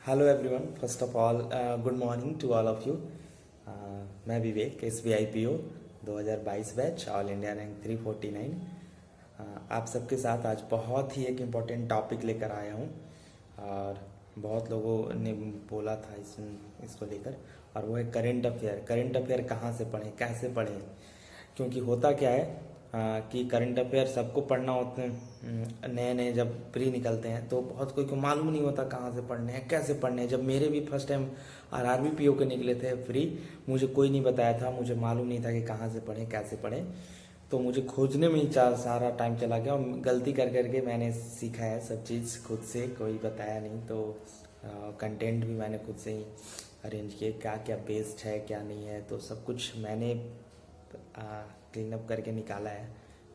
Hello everyone, first of all good morning to all of you. मैं Vivek, SBIPO 2022 batch, all India rank 349। आप सबके साथ आज बहुत ही एक इम्पोर्टेंट टॉपिक लेकर आया हूँ और बहुत लोगों ने बोला था इसको लेकर, और वो है करंट अफेयर। करंट अफेयर कहाँ से पढ़ें, कैसे पढ़ें? क्योंकि होता क्या है कि करंट अफेयर सबको पढ़ना होते हैं। नए नए जब प्री निकलते हैं तो बहुत कोई को मालूम नहीं होता कहाँ से पढ़ने हैं, कैसे पढ़ने हैं। जब मेरे भी फर्स्ट टाइम RRBPO के निकले थे फ्री, मुझे कोई नहीं बताया था, मुझे मालूम नहीं था कि कहाँ से पढ़ें, कैसे पढ़ें। तो मुझे खोजने में ही सारा टाइम चला गया और गलती कर करके मैंने सीखा है सब चीज़ खुद से, कोई बताया नहीं। तो कंटेंट भी मैंने खुद से ही अरेंज किए, क्या क्या बेस्ड है क्या नहीं है, तो सब कुछ मैंने क्लीन अप करके निकाला है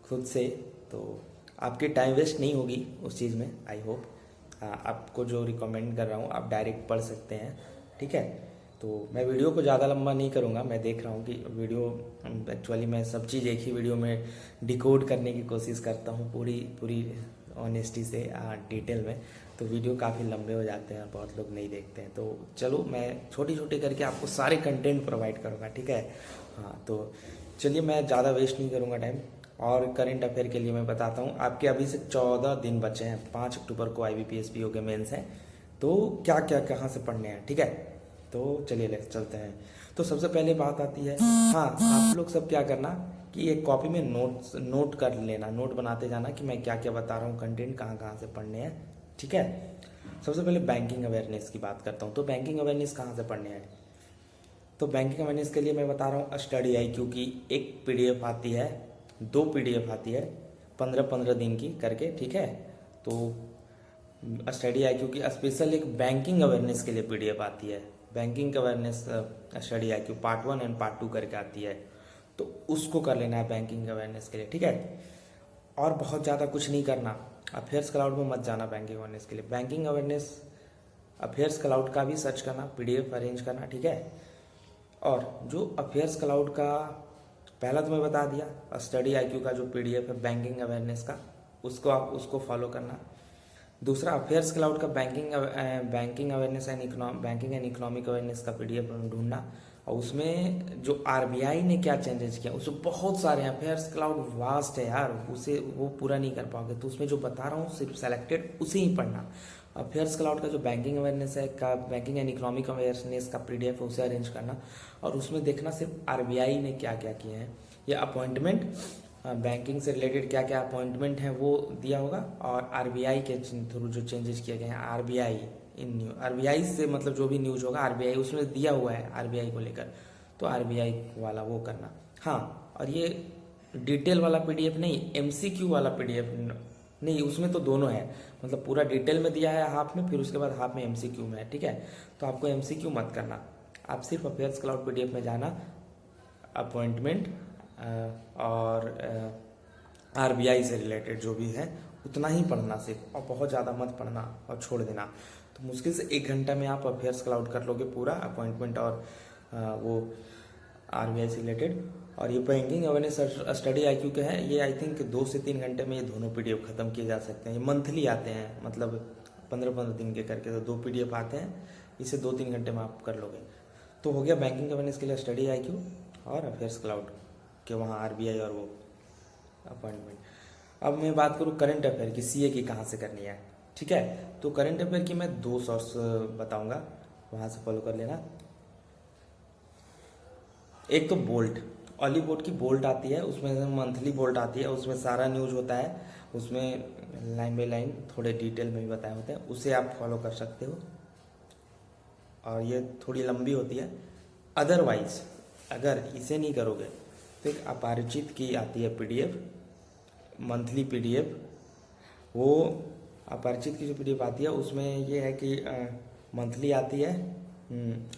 खुद से। तो आपकी टाइम वेस्ट नहीं होगी उस चीज़ में, आई होप। आपको जो रिकमेंड कर रहा हूँ आप डायरेक्ट पढ़ सकते हैं, ठीक है। तो मैं वीडियो को ज़्यादा लंबा नहीं करूँगा। मैं देख रहा हूँ कि वीडियो एक्चुअली मैं सब चीज़ एक ही वीडियो में डिकोड करने की कोशिश करता हूँ पूरी पूरी ऑनेस्टी से, डिटेल में। तो वीडियो काफ़ी लंबे हो जाते हैं और बहुत लोग नहीं देखते हैं। तो चलो मैं छोटी छोटी करके आपको सारे कंटेंट प्रोवाइड करूँगा, ठीक है। हाँ, तो चलिए मैं ज़्यादा वेस्ट नहीं करूँगा टाइम। और करंट अफेयर के लिए मैं बताता हूँ, आपके अभी से 14 दिन बचे हैं। 5 अक्टूबर को IBPS PO के मेंस हैं। तो क्या क्या कहाँ से पढ़ने हैं, ठीक है। तो चलिए ले चलते हैं। तो सबसे पहले बात आती है, हाँ, आप लोग सब क्या करना कि एक कॉपी में नोट कर लेना, नोट बनाते जाना कि मैं क्या क्या बता रहा हूँ, कंटेंट कहाँ कहाँ से पढ़ने हैं, ठीक है। सबसे पहले बैंकिंग अवेयरनेस की बात करता हूँ। तो बैंकिंग अवेयरनेस कहाँ से पढ़ने हैं? तो बैंकिंग अवेयरनेस के लिए मैं बता रहा हूँ, स्टडी IQ की एक PDF आती है, 2 PDF आती है, 15-15 दिन की करके, ठीक है। तो स्टडी IQ की स्पेशल एक बैंकिंग अवेयरनेस के लिए PDF आती है। Banking awareness study IQ part 1 and part 2 करके आती है। तो उसको कर लेना है बैंकिंग अवेयरनेस के लिए, ठीक है। और बहुत ज़्यादा कुछ नहीं करना, अफेयर्स क्लाउड में मत जाना बैंकिंग अवेयरनेस के लिए। बैंकिंग अवेयरनेस अफेयर्स क्लाउड का भी सर्च करना, PDF अरेंज करना, ठीक है। और जो अफेयर्स क्लाउड का पहला तो मैं बता दिया, स्टडी IQ का जो PDF है बैंकिंग अवेयरनेस का, उसको फॉलो करना। दूसरा, अफेयर्स क्लाउड का banking awareness and economic awareness का PDF ढूंढना। और उसमें जो RBI ने क्या चेंजेस किया, उसमें बहुत सारे हैं। अफेयर्स क्लाउड वास्ट है यार, उसे वो पूरा नहीं कर पाओगे। तो उसमें जो बता रहा हूँ सिर्फ सेलेक्टेड उसे ही पढ़ना। अफेयर्स क्लाउड का जो बैंकिंग अवेयरनेस है का बैंकिंग एंड इकोनॉमिक अवेयरनेस का PDF है, उसे अरेंज करना। और उसमें देखना सिर्फ RBI ने क्या क्या किए हैं, या अपॉइंटमेंट, बैंकिंग से रिलेटेड क्या क्या अपॉइंटमेंट है वो दिया होगा। और RBI के थ्रू जो चेंजेस किए गए हैं, RBI से मतलब जो भी न्यूज होगा RBI उसमें दिया हुआ है RBI को लेकर, तो RBI वाला वो करना। हाँ, और ये डिटेल वाला PDF नहीं, MCQ वाला PDF नहीं, उसमें तो दोनों है, मतलब पूरा डिटेल में दिया है हाफ में, फिर उसके बाद हाफ में MCQ में है, ठीक है। तो आपको MCQ मत करना, आप सिर्फ अफेयर्स क्लाउड PDF में जाना, अपॉइंटमेंट और RBI से रिलेटेड जो भी है उतना ही पढ़ना सिर्फ, और बहुत ज़्यादा मत पढ़ना और छोड़ देना। तो मुश्किल से 1 घंटा में आप अफेयर्स क्लाउड कर लोगे पूरा, अपॉइंटमेंट और वो RBI से रिलेटेड। और ये बैंकिंग अवेयरनेस स्टडी IQ के हैं, ये आई थिंक 2 से 3 घंटे में ये दोनों PDF खत्म किए जा सकते हैं। ये मंथली आते हैं, मतलब 15-15 दिन के करके, तो 2 PDF आते हैं, इसे 2-3 घंटे में आप कर लोगे। तो हो गया बैंकिंग अवेयरनेस के लिए स्टडी IQ और अफेयर्स क्लाउड के वहाँ RBI और वो अपॉइंटमेंट। अब मैं बात करूँ करंट अफेयर की, CA की कहाँ से करनी है, ठीक है। तो करंट अफेयर की मैं 2 सोर्स बताऊंगा, वहाँ से फॉलो कर लेना। एक तो बोल्ट, ऑली बोर्ड की बोल्ट आती है, उसमें मंथली बोल्ट आती है, उसमें सारा न्यूज होता है, उसमें लाइन बाई लाइन थोड़े डिटेल में भी बताए होते हैं, उसे आप फॉलो कर सकते हो। और ये थोड़ी लंबी होती है। अदरवाइज अगर इसे नहीं करोगे तो एक अपरिचित की आती है PDF, मंथली PDF। वो अपरिचित की जो PDF आती है उसमें ये है कि मंथली आती है,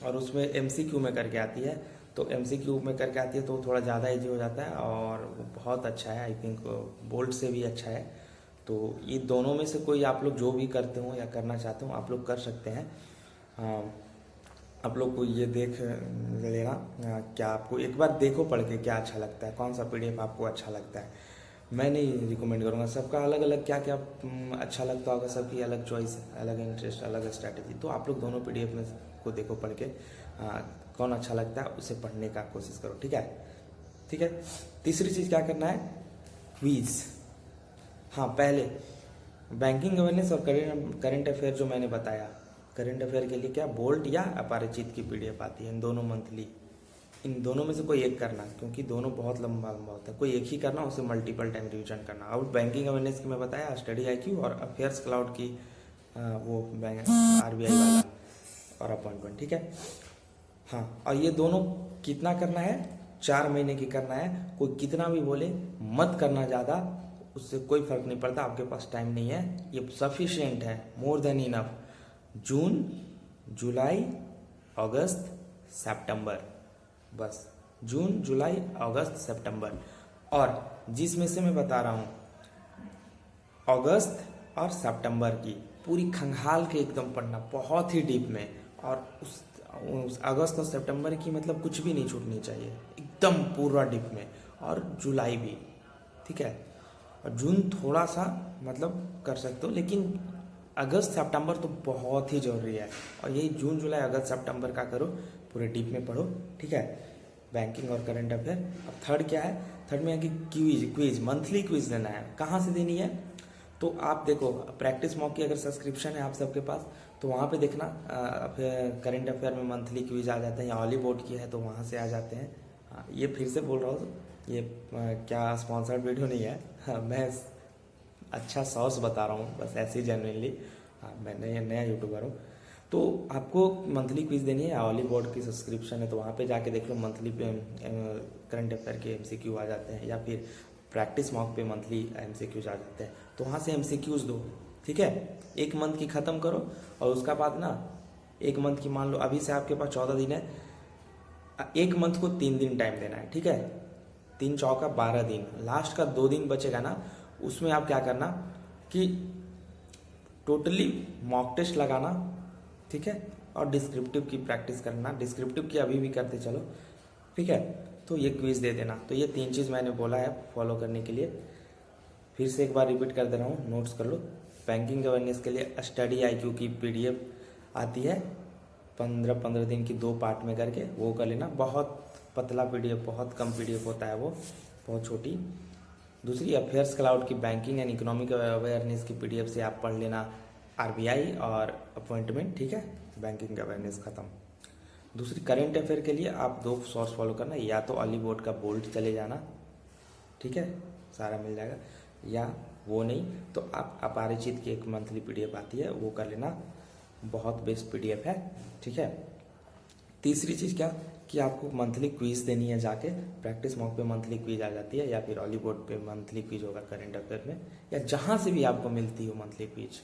और उसमें MCQ में करके आती है। तो MCQ में करके आती है तो थोड़ा ज़्यादा ईजी हो जाता है, और बहुत अच्छा है, आई थिंक बोल्ट से भी अच्छा है। तो ये दोनों में से कोई आप लोग जो भी करते हो या करना चाहते हो आप लोग कर सकते हैं। आप लोग को ये देख लेना, क्या आपको एक बार देखो पढ़ के क्या अच्छा लगता है, कौन सा PDF आपको अच्छा लगता है। मैं नहीं रिकमेंड करूँगा। सबका अलग अलग क्या क्या अच्छा लगता होगा, सबकी अलग चॉइस, अलग इंटरेस्ट, अलग स्ट्रैटेजी। तो आप लोग दोनों पीडीएफ में को देखो, पढ़ के कौन अच्छा लगता है उसे पढ़ने का कोशिश करो, ठीक है। ठीक है, तीसरी चीज़ क्या करना है, क्विज। हाँ, पहले बैंकिंग अवेयरनेस और करेंट अफेयर जो मैंने बताया, करेंट अफेयर के लिए क्या बोल्ट या अपरिचित की पीडीएफ आती है, इन दोनों मंथली, इन दोनों में से कोई एक करना, क्योंकि दोनों बहुत लंबा लंबा होता है, कोई एक ही करना, उसे मल्टीपल टाइम रिविजन करना। अब बैंकिंग अवेयरनेस की मैं बताया, स्टडी आईक्यू, और अफेयर्स क्लाउड की वो आरबीआई वाला और अपॉइंटमेंट, ठीक है। हाँ, और ये दोनों कितना करना है, 4 महीने की करना है। कोई कितना भी बोले मत करना ज़्यादा, उससे कोई फर्क नहीं पड़ता, आपके पास टाइम नहीं है, ये सफिशिएंट है, मोर देन इनफ। जून, जुलाई, अगस्त, सितंबर, बस जून, जुलाई, अगस्त, सितंबर। और जिसमें से मैं बता रहा हूँ अगस्त और सितंबर की पूरी खंगाल के एकदम पढ़ना, बहुत ही डीप में। और उस अगस्त और सितंबर की मतलब कुछ भी नहीं छूटनी चाहिए, एकदम पूरा डीप में। और जुलाई भी, ठीक है। और जून थोड़ा सा मतलब कर सकते हो, लेकिन अगस्त सितंबर तो बहुत ही जरूरी है। और यही जून, जुलाई, अगस्त, सितंबर का करो, पूरे डीप में पढ़ो, ठीक है, बैंकिंग और करंट अफेयर। अब थर्ड क्या है, थर्ड में है कि क्विज मंथली क्विज लेना है। कहाँ से देनी है, तो आप देखो, प्रैक्टिस मॉक की अगर सब्सक्रिप्शन है आप सबके पास, तो वहाँ पे देखना, करंट अफेयर में मंथली क्विज आ जाते हैं, या ऑली बोर्ड की है तो वहाँ से आ जाते हैं। हाँ, ये फिर से बोल रहा हूँ, ये क्या स्पॉन्सर्ड वीडियो नहीं है, हाँ, मैं अच्छा सोर्स बता रहा हूँ बस, ऐसे ही जेन्युइनली। हाँ, मैं नया यूट्यूबर हूँ। तो आपको मंथली क्विज देनी है, ऑली बोर्ड की सब्सक्रिप्शन है तो वहाँ पे जाके देख लो, मंथली पे करंट अफेयर के एमसीक्यू आ जाते हैं, या फिर प्रैक्टिस मॉक पे मंथली एमसीक्यूज आ जाते हैं, तो वहाँ से एमसीक्यूज दो, ठीक है। एक मंथ की ख़त्म करो, और उसका बाद ना, एक मंथ की मान लो अभी से आपके पास 14 दिन है, एक मंथ को 3 दिन टाइम देना है, ठीक है। 3 चौका 12 दिन, लास्ट का 2 दिन बचेगा ना, उसमें आप क्या करना कि टोटली मॉक टेस्ट लगाना, ठीक है, और डिस्क्रिप्टिव की प्रैक्टिस करना, डिस्क्रिप्टिव की अभी भी करते चलो, ठीक है। तो ये क्विज दे देना। तो ये 3 चीज़ मैंने बोला है फॉलो करने के लिए, फिर से एक बार रिपीट कर दे रहा हूँ, नोट्स कर लो। बैंकिंग अवेयरनेस के लिए स्टडी आईक्यू की पीडीएफ आती है, 15-15 दिन की 2 पार्ट में करके, वो कर लेना। बहुत पतला पीडीएफ, बहुत कम पीडीएफ होता है वो, बहुत छोटी। दूसरी अफेयर्स क्लाउड की बैंकिंग एंड इकोनॉमिक अवेयरनेस की पीडीएफ से आप पढ़ लेना आरबीआई और अपॉइंटमेंट, ठीक है, बैंकिंग अवेयरनेस खत्म। दूसरी करंट अफेयर के लिए आप 2 सोर्स फॉलो करना, या तो ऑली बोर्ड का बोल्ट चले जाना, ठीक है, सारा मिल जाएगा, या वो नहीं तो आप अपरिचित की एक मंथली पीडीएफ आती है, वो कर लेना, बहुत बेस्ट पीडीएफ है, ठीक है। तीसरी चीज़ क्या कि आपको मंथली क्विज देनी है जाके, प्रैक्टिस मॉक पे मंथली क्विज आ जाती है, या फिर ऑली बोर्ड पे मंथली क्विज होगा करंट अफेयर में, या जहाँ से भी आपको मिलती हो मंथली क्विज,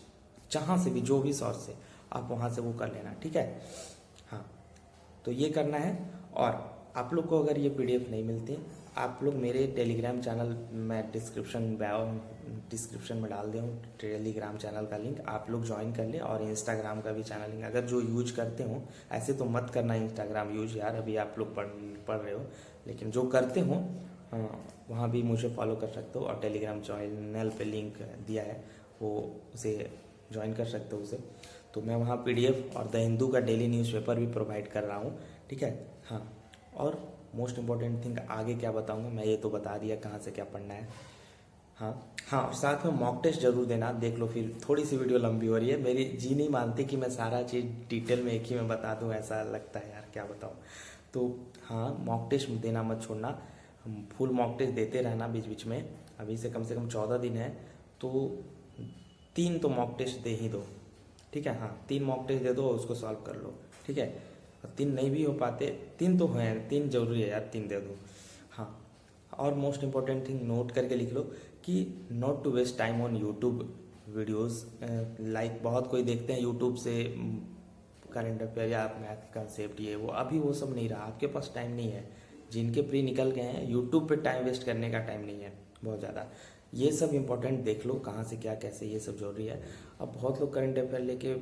जहाँ से भी, जो भी सोर्स से, आप वहाँ से वो कर लेना, ठीक है। हाँ, तो ये करना है। और आप लोग को अगर ये पीडीएफ नहीं मिलती, आप लोग मेरे टेलीग्राम चैनल, मैं डिस्क्रिप्शन में डाल दिया हूँ टेलीग्राम चैनल का लिंक, आप लोग ज्वाइन कर ले, और इंस्टाग्राम का भी चैनल लिंक, अगर जो यूज करते हो, ऐसे तो मत करना इंस्टाग्राम यूज यार, अभी आप लोग पढ़ रहे हो, लेकिन जो करते हो वहाँ भी मुझे फॉलो कर सकते हो, और टेलीग्राम चैनल पे लिंक दिया है, वो उसे ज्वाइन कर सकते हो उसे। तो मैं वहाँ पीडीएफ और द हिंदू का डेली न्यूज़पेपर भी प्रोवाइड कर रहा हूँ, ठीक है। हाँ, और मोस्ट इम्पॉर्टेंट थिंग आगे क्या बताऊँगा, मैं ये तो बता दिया कहाँ से क्या पढ़ना है। हाँ, और साथ में मॉक टेस्ट जरूर देना, देख लो, फिर थोड़ी सी वीडियो लंबी हो रही है, मेरी जी नहीं मानती कि मैं सारा चीज़ डिटेल में एक ही में बता दूँ, ऐसा लगता है यार, क्या बताऊँ। तो हाँ, मॉक टेस्ट देना मत छोड़ना, फुल मॉक टेस्ट देते रहना बीच बीच में। अभी से कम 14 दिन है, तो 3 तो मॉक टेस्ट दे ही दो, ठीक है। हाँ, 3 मॉक टेस्ट दे दो, उसको सॉल्व कर लो, ठीक है। 3 नहीं भी हो पाते, 3 तो हैं, 3 जरूरी है यार, 3 दे दो। हाँ, और मोस्ट इम्पॉर्टेंट थिंग नोट करके लिख लो कि not to waste time on YouTube videos. Like बहुत कोई देखते हैं यूट्यूब से करंट अफेयर या मैथ कंसेप्ट, ये वो, अभी वो सब नहीं रहा, आपके पास टाइम नहीं है, जिनके प्री निकल गए हैं, यूट्यूब पे टाइम वेस्ट करने का टाइम नहीं है बहुत ज़्यादा। ये सब इंपॉर्टेंट देख लो, कहाँ से क्या कैसे, ये सब जरूरी है। अब बहुत लोग करंट अफेयर लेके,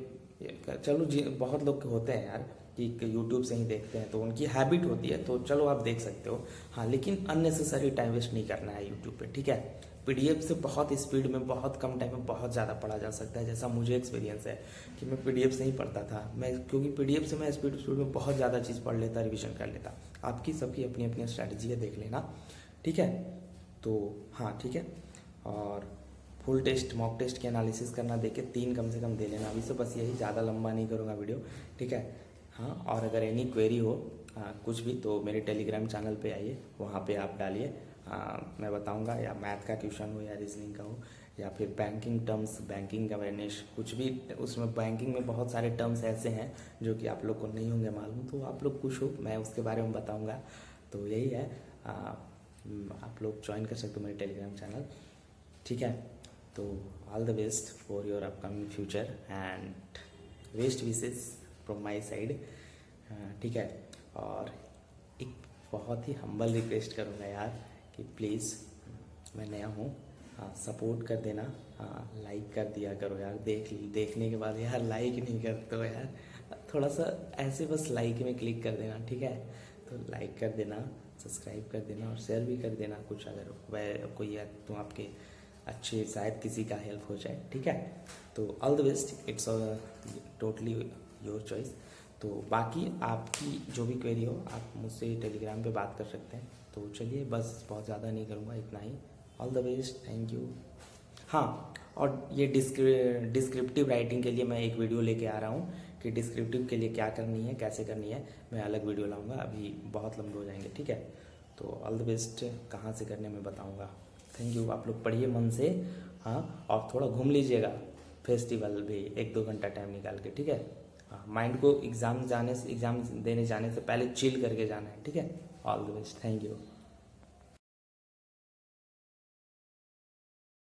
चलो जी, बहुत लोग होते हैं यार कि यूट्यूब से ही देखते हैं, तो उनकी हैबिट होती है, तो चलो आप देख सकते हो, हाँ, लेकिन अननेसेसरी टाइम वेस्ट नहीं करना है यूट्यूब पे, ठीक है। पीडीएफ से बहुत स्पीड में बहुत कम टाइम में बहुत ज़्यादा पढ़ा जा सकता है। जैसा मुझे एक्सपीरियंस है कि मैं पीडीएफ से ही पढ़ता था, मैं क्योंकि पीडीएफ से मैं स्पीड में बहुत ज़्यादा चीज़ पढ़ लेता, रिवीजन कर लेता। आपकी सबकी अपनी अपनी स्ट्रैटेजी है, देख लेना, ठीक है। तो हाँ ठीक है, और फुल टेस्ट मॉक टेस्ट की एनालिसिस करना, देखे 3 कम से कम दे लेना अभी से, बस यही, ज़्यादा लंबा नहीं करूँगा वीडियो, ठीक है। हाँ, और अगर एनी क्वेरी हो कुछ भी तो मेरे टेलीग्राम चैनल पे आइए, वहाँ पे आप डालिए, मैं बताऊँगा, या मैथ का ट्यूशन हो या रीजनिंग का हो या फिर बैंकिंग टर्म्स, बैंकिंग अवेयरनेस, कुछ भी। उसमें बैंकिंग में बहुत सारे टर्म्स ऐसे हैं जो कि आप लोग को नहीं होंगे मालूम, तो आप लोग कुछ हो, मैं उसके बारे में बताऊँगा। तो यही है, आप लोग ज्वाइन कर सकते हो मेरे टेलीग्राम चैनल, ठीक है। तो all the best for your upcoming future and best wishes from my side, ठीक है। और एक बहुत ही हम्बल रिक्वेस्ट करूँगा यार कि प्लीज़, मैं नया हूँ, सपोर्ट कर देना, लाइक कर दिया करो यार, देखने के बाद यार लाइक नहीं करते हो यार, थोड़ा सा ऐसे बस लाइक में क्लिक कर देना, ठीक है। तो लाइक कर देना, सब्सक्राइब कर देना और शेयर भी कर देना, कुछ अगर वह कोई है तो आपके अच्छे, शायद किसी का हेल्प हो जाए, ठीक है। तो all the best, it's totally your choice. तो बाकी आपकी जो भी क्वेरी हो आप मुझसे टेलीग्राम पे बात कर सकते हैं। तो चलिए, बस बहुत ज़्यादा नहीं करूँगा, इतना ही। All the best, thank you. हाँ, और ये डिस्क्रिप्टिव राइटिंग के लिए मैं एक वीडियो लेके आ रहा हूँ कि डिस्क्रिप्टिव के लिए क्या करनी है, कैसे करनी है, मैं अलग वीडियो लाऊंगा, अभी बहुत लंबे हो जाएंगे, ठीक है। तो ऑल द बेस्ट, कहाँ से करने में बताऊँगा। थैंक यू, आप लोग पढ़िए मन से, हाँ, और थोड़ा घूम लीजिएगा, फेस्टिवल भी 1-2 घंटा टाइम निकाल के, ठीक है। हाँ, माइंड को एग्ज़ाम देने जाने से पहले चिल करके जाना है, ठीक है। All the best, thank you.